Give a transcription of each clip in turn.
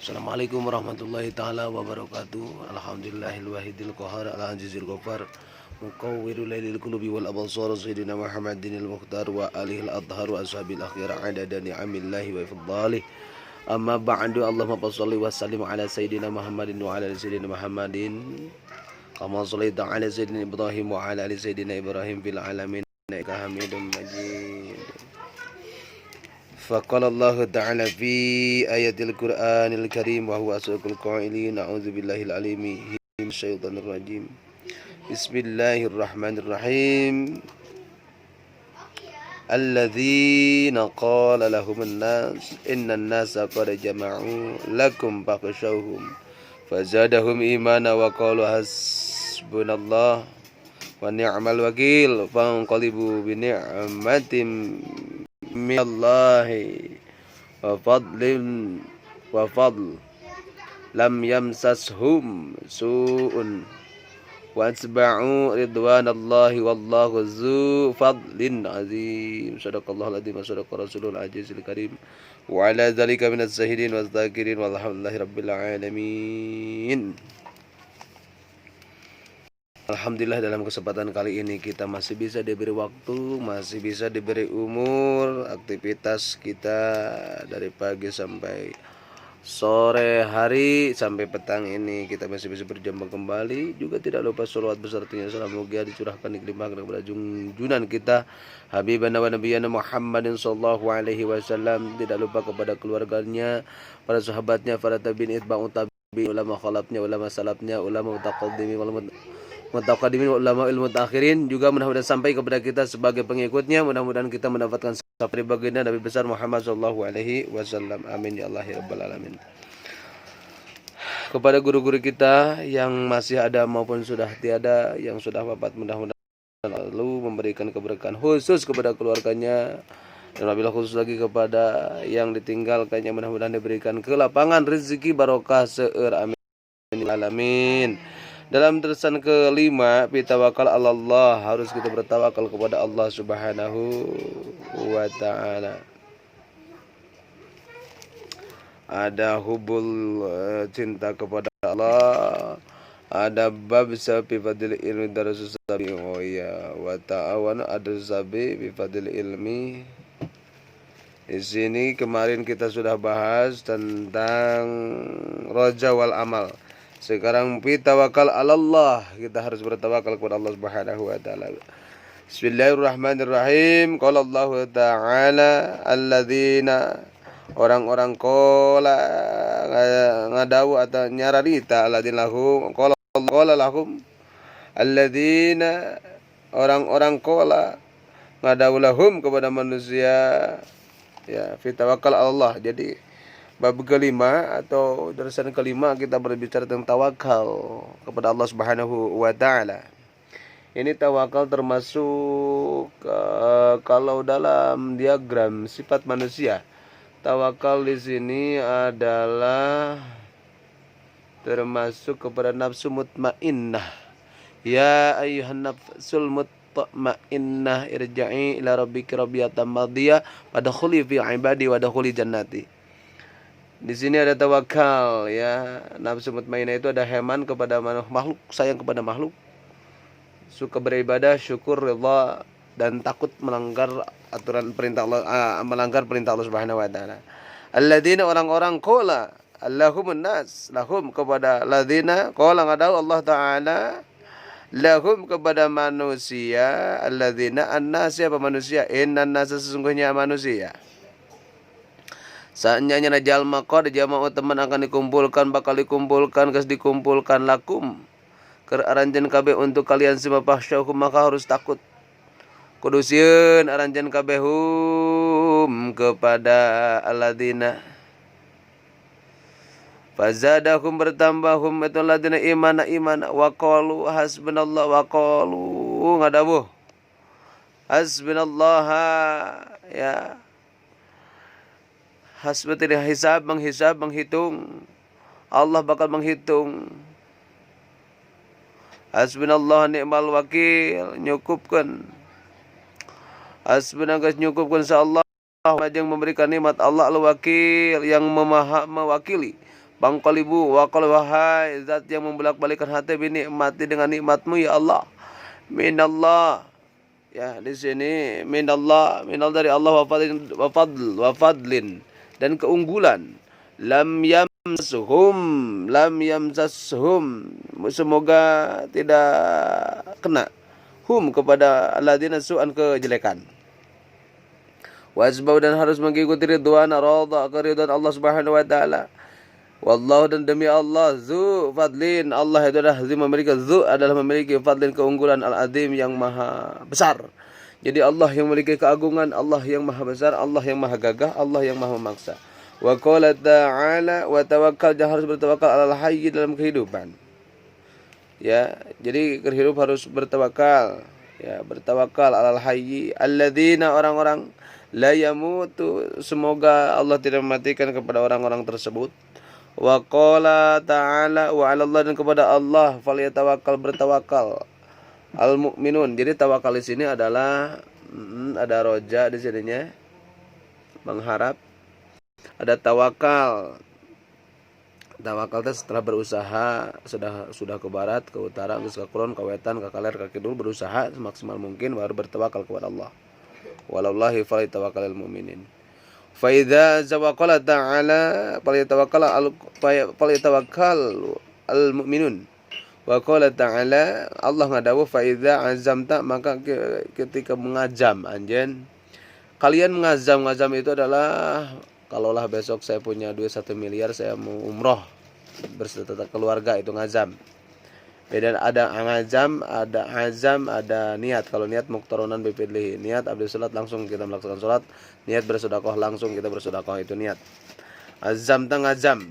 Assalamualaikum warahmatullahi ta'ala wabarakatuh. Alhamdulillahil wahidil qahar al-azizil ghafar mukawwirul lailil qulubi wal absar sayyidina Muhammadinil mukhtar wa alihil adhar wa ashabil akhir adada ni'amillahi wa fadlalih. Amma ba'du, Allahumma shalli wa sallim ala sayyidina Muhammadin wa ala ali sayyidina Muhammadin kama shallaita ala sayyidina Ibrahim wa ala ali sayyidina Ibrahim fil alamin innaka Hamidum Majid. فقال الله تعالى في آية القرآن الكريم وهو أصدق القائلين أعوذ بالله العليم من الشيطان الرجيم بسم الله الرحمن الرحيم الذين قال لهم الناس إن الناس قد جمعوا لكم فاخشوهم فزادهم إيمانا وقالوا حسبنا الله ونعم الوكيل فانقلبوا بنعمة minallahi wa fadl lam yamsashum su'un wa atba'u ridwanallahi wallahu zu fadlin azim. Sadaqallahul azim wa sadaqa rasulul azizil karim wa ala dzalika minas syahidin waz zakirin walhamdulillahi rabbil alamin. Alhamdulillah, dalam kesempatan kali ini kita masih bisa diberi waktu, masih bisa diberi umur. Aktivitas kita dari pagi sampai sore hari sampai petang ini kita masih bisa berjumpa kembali. Juga tidak lupa sholawat besertanya salam mugia dicurahkan dikelimpahkan kepada junjungan kita Habibana wa Nabiyana Muhammadin sallallahu alaihi wasallam. Tidak lupa kepada keluarganya, para sahabatnya, para tabi'in, itba'u tabi'in, ulama khalafnya, ulama salafnya, ulama mutaqaddimin, mutaqaddimin, ulama ilmu takhirin, juga mudah-mudahan sampai kepada kita sebagai pengikutnya. Mudah-mudahan kita mendapatkan sabda baginda Nabi besar Muhammad sallallahu alaihi wasallam. Amin ya Allah ya rabbal alamin. Kepada guru-guru kita yang masih ada maupun sudah tiada, yang sudah wafat, mudah-mudahan lalu memberikan keberkahan khusus kepada keluarganya, dan wabillahi khusus lagi kepada yang ditinggalkannya, mudah-mudahan diberikan kelapangan rezeki barokah seueur. Amin alamin. Dalam tersan kelima, bitawakal Allah, harus kita bertawakal kepada Allah Subhanahu wa ta'ala. Ada hubul cinta kepada Allah, ada bab sabi fadil ilmi darasus sabi wa ta'awan, ada sabi bi fadil ilmi. Di sini kemarin kita sudah bahas tentang roja wal amal. Sekarang tawakal Allah, kita harus bertawakal kepada Allah Subhanahu wa taala. Bismillahirrahmanirrahim. Qala Allah taala alladzina, orang-orang qala ngadawu atau nyararita alladzina lahum qala lahum alladzina, orang-orang qala ngadawu lahum kepada manusia ya tawakal Allah. Jadi bab kelima atau darasan kelima kita berbicara tentang tawakal kepada Allah Subhanahu wa taala. Ini tawakal termasuk kalau dalam diagram sifat manusia, tawakal di sini adalah termasuk kepada nafsu mutmainnah. Ya ayyuhan nafsul mutmainnah irja'i ila rabbiki radiyatan mardiyah wadkhuli fi ibadi wadkhuli jannati. Di sini ada tawakal ya. Nafsu mutmainnah itu ada heman kepada makhluk, sayang kepada makhluk, suka beribadah, syukur, ridha, dan takut melanggar aturan perintah Allah, melanggar perintah Allah Subhanahu wa taala. Alladzina, orang-orang qala Allahumun nas, lahum kepada ladzina qala ngadaw Allah taala lahum kepada manusia, alladzina annas, siapa manusia, innan nas, sesungguhnya manusia. Saatnya nyana jalma qad jama'u, teman akan dikumpulkan, bakal dikumpulkan, kes dikumpulkan lakum keur aranjeun kabeh untuk kalian semua, fakhsyauhum, maka harus takut kudusieun aranjeun kabehum kepada alladzina, fazadahum, bertambahum itu alladzina imana wa qalu hasbunallah, wa qalu ngadawuh hasbunallah ya. Hasbatil hisab, menghitung. Allah bakal menghitung. Hasbunallah ni'mal wakil, nyukupkan. Hasbunallah nyukupkan sa Allah, yang memberikan nikmat. Allah al-wakil, yang mewakili, Bangkalibu wa qala wahai zat yang membolak-balikkan hati binikmati dengan nikmatmu ya Allah. Minallah. Ya, di sini minallah dari Allah wa fadlin dan keunggulan. Lam yamsashum semoga tidak kena hum kepada alladzina su'an kejelekan. Wasbau dan harus mengikuti ridwan radha keridhaan Allah Subhanahu wa taala. Wallahu dan demi Allah zu fadlin Allah itu adalah memiliki fadlin keunggulan al-azim yang maha besar. Jadi Allah yang memiliki keagungan, Allah yang maha besar, Allah yang maha gagah, Allah yang maha memaksa. Wa qala ta'ala wa tawakkal, jangan harus bertawakal alal hayy dalam kehidupan. Ya, jadi hidup harus bertawakal. Ya, bertawakal alal hayy alladzina orang-orang la yamutu, semoga Allah tidak mematikan kepada orang-orang tersebut. Wa qala ta'ala wa 'alallah, dan kepada Allah falyatawakkal, bertawakal al mukminun. Jadi tawakal di sini adalah ada roja di sininya mengharap, ada tawakal. Tawakal itu setelah berusaha sudah ke barat, ke utara, ke kulon, ke wetan, ke kaler, ke kidul, berusaha semaksimal mungkin baru bertawakal kepada Allah. Walallahi falyatawakkalul mu'minin. Fa idza zawaqala ta'ala falyatawakkal al mu'minun. Wa qala ta'ala, Allah ngadawu fa idza azamta, maka ketika mengazam anjen kalian mengazam itu adalah kalaulah besok saya punya duit 1 miliar, saya mau umroh berserta keluarga, itu ngazam. Beda, ada azam, ada niat. Kalau niat muqtaronan bifidlihi, niat abdi salat langsung kita melaksanakan salat, niat bersedekah langsung kita bersedekah, itu niat. Azam tang azam.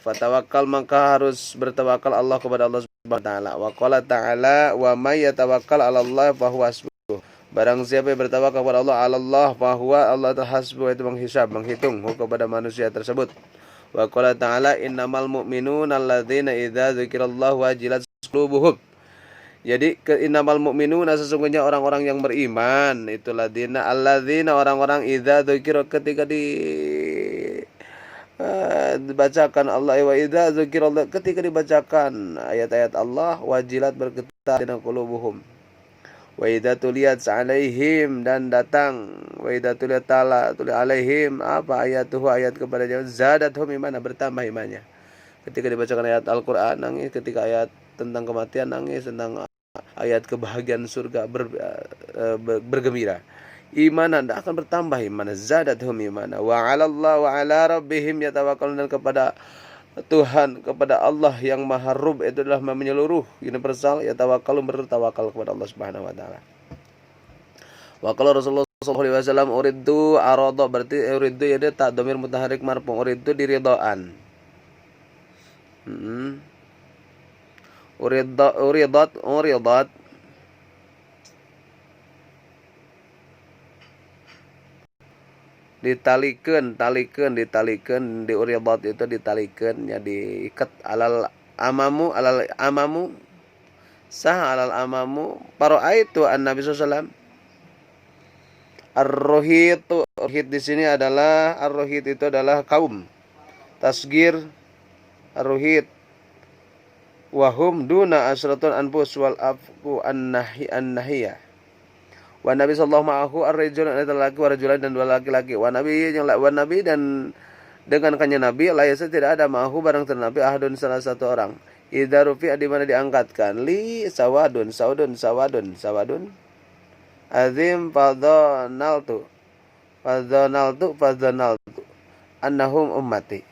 Fatawakkal, maka harus bertawakal Allah kepada Allah Subhanahu wa taala. Wa qala ta'ala wa may yatawakkal 'ala Allah fa huwa hasbuh. Barang siapa yang bertawakal kepada Allah, 'ala Allah fa huwa, Allah hasbuh, itu menghitung kepada manusia tersebut. Wa qala ta'ala innamal mu'minuna alladzina idza dzikirallahu wajilat qulubuhum. Jadi innamal mu'minuna, sesungguhnya orang-orang yang beriman itu alladzina orang-orang idza dzikira, ketika dibacakan Allah, wa idza dzikirallah, ketika dibacakan ayat-ayat Allah, wajilat bergetar qulubuhum. Wa idza tuliyat alaihim, dan datang wa idza tuliyat alaihim apa ayatuhu, ayat kepadanya, zadatuhum imana, bertambah imannya. Ketika dibacakan ayat Al-Qur'an nangis, ketika ayat tentang kematian nangis, tentang ayat kebahagiaan surga bergembira. Imanan akan bertambah iman, zadatuhum imana. Wa 'alallah wa 'ala rabbihim yatawakkalun, dan kepada Tuhan, kepada Allah yang maha rub, itu adalah menyeluruh, universal, yatawakkalun, bertawakal kepada Allah Subhanahu wa taala. Wa qala Rasulullah sallallahu alaihi wasallam uridu arada, berarti uridu ya, tak dhamir mutaharrik marfu, uridu diridaan. Uridat ditalikan di uridat itu ditalikan, ya diikat alal amamu sah alal amamu paraitu an-nabi sallallahu alaihi wasallam. Ar-rohid di sini adalah ar-rohid itu adalah kaum, tasgir ar-rohid, wahum duna asratun anfus wal afku an-nahiyah. Wa nabi sallallahu ma'ahu ar-rajul, ada laki wa rajulan, dan 2 laki-laki. Wa nabi dan dengan kannya nabi, layasa tidak ada ma'ahu barang ternabi ahadun, salah satu orang. Idza rufi'a, di mana diangkatkan, li sawadun azim fadhanaltu annahum ummati.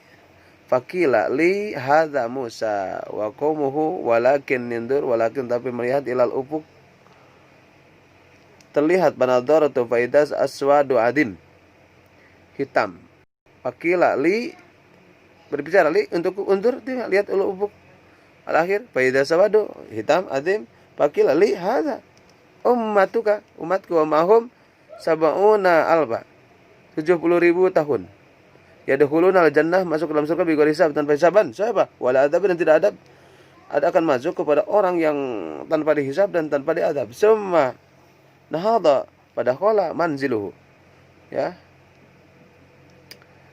Fakila li hadza Musa wa qaumuhu walakin nindur, walakin tapi melihat ilal ufuk, terlihat panadaratu faidas aswadu adim, hitam. Fakila li, berbicara li undur lihat ulu ufuk, al akhir faidas sawadu hitam adim. Fakila li hadza ummatuka, umatku, wa mahum sab'una alba, 70.000 tahun. Yadkhuluna al-jannah, masuk ke dalam surga bighairi hisab, tanpa hisaban. Siapa? Wala adab, dan tidak adab. Ada akan masuk kepada orang yang tanpa dihisab dan tanpa diadab. Summa nahada pada qala manziluhu. Ya.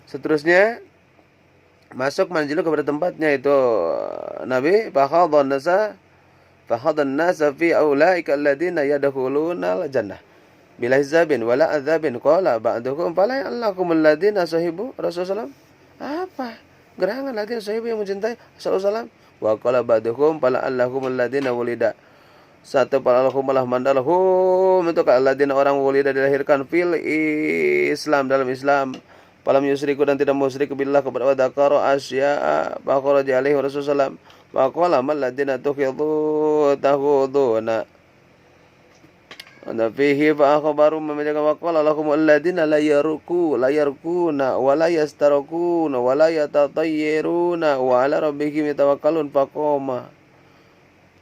Seterusnya masuk manzilu kepada tempatnya itu Nabi fakhadhan nasa fi aulaika alladziina yadkhulunal jannah bila hizabin wala adzabin qala ba'dukum fala ya'lakumul ladzina sahibu Rasulullah. Apa? Gerangan ladzina sahibu yang mencintai Rasulullah. Wa qala ba'dukum fala allakumul ladzina wulida. Satu fala lakum malah mandalhum itu alladzina orang wulida dilahirkan fil Islam dalam Islam. Falam yusriku dan tidak musyrik billah kepada wa dzakara asya'a faqaraja alaihi Rasulullah. Wa qala mal ladzina tukhidhu tahuduna fihi fa akhbaru memajakan wa qala lakum alladziina la yarkuna wa la yastarquna wa la yatatayyiruna wa ala rabbihim yatawakkalun faqama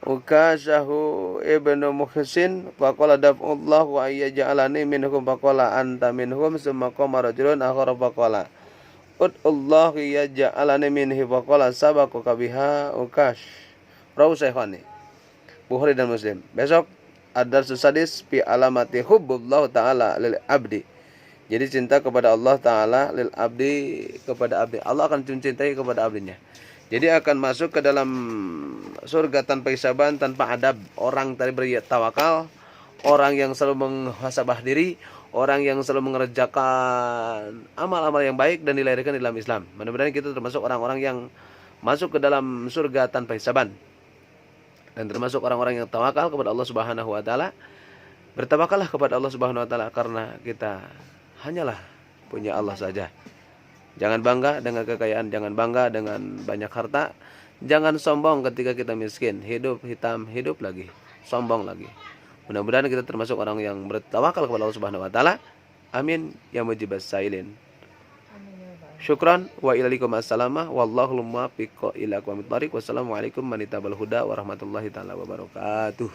ukashahu ibnu muhsin fa qala daf'allahu ayyaj'alani minhum fa qala anta minhum summa qama rajulun akhar fa qala ud'allahu yaj'alani minhi fa qala sabaqaka biha ukash rawu syekhani Bukhari dan Muslim. Besok ada susadis fi alamati hubbullah ta'ala lil abdi. Jadi cinta kepada Allah Ta'ala lil abdi kepada abdi. Allah akan mencintai kepada abdinya. Jadi akan masuk ke dalam surga tanpa hisaban, tanpa adab. Orang tadi bertawakal, orang yang selalu muhasabah diri, orang yang selalu mengerjakan amal-amal yang baik dan dilahirkan di dalam Islam. Mudah-mudahan kita termasuk orang-orang yang masuk ke dalam surga tanpa hisaban. Dan termasuk orang-orang yang tawakal kepada Allah Subhanahu wa taala. Bertawakallah kepada Allah Subhanahu wa taala karena kita hanyalah punya Allah saja. Jangan bangga dengan kekayaan, jangan bangga dengan banyak harta, jangan sombong ketika kita miskin, hidup hitam, hidup lagi, sombong lagi. Mudah-mudahan kita termasuk orang yang bertawakal kepada Allah Subhanahu wa taala. Amin ya mujibas sailin. Syukran wa ilaikum assalamah wallahu muwaffiq ila aqwamit thariq. Wassalamualaikum warahmatullahi taala wabarakatuh.